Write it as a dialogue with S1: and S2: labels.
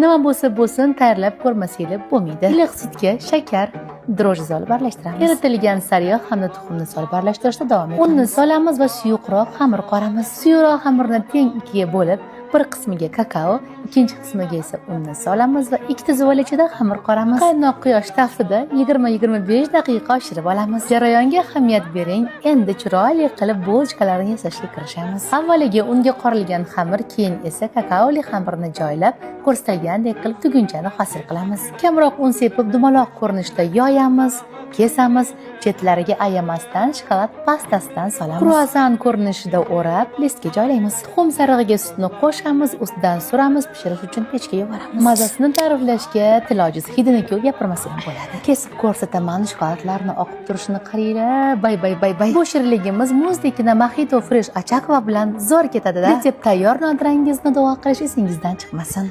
S1: Nima bo'lsa tayyorlab ko'rmasanglar bo'lmaydi. Iliq sutga shakar, dro'j solib aralashtiramiz. Eritilgan sariyog' hamda tuxumni solib aralashtirishda davom etamiz. Unni solamiz va suyuqroq xamir qoramiz. Suyuqroq xamirni teng ikkiga bo'lib, bir qismiga kakao, ikkinchi qismiga esa unni solamiz va ikkita zuvol ichida xamir qoramiz. Qaynoq quyosh taftida 20-25 daqiqa oshirib olamiz. Jarayonga ahamiyat bering. Endi chiroyli qilib bulchkalarni yasashga kirishamiz. Avvaliga unga qorilgan xamir, keyin esa kakaoli xamirni joylab, ko'rsatilgandek qilib tugunchani hosil qilamiz. Kamroq un sepib dumaloq ko'rinishda yoyamiz, kesamiz, chetlariga ayamasdan shokolad pastasidan solamiz. Kruasan ko'rinishida o'rab, listga joylaymiz. Tuxum sarig'iga sutni qo'shamiz, ustidan suramiz, pishirish uchun pechga yuboramiz. Mazasini ta'riflashga tilojiz hidini-ku gapirmasa ham bo'ladi. Kesib ko'rsataman, shokoladlarni oqib turishini qaranglar. Bay. Bu shirinligimiz muzdekina Mojito Fresh Achakva bilan zo'r ketadi-da. Resept tayyor, nodirangizni duo qilish esingizdan chiqmasin.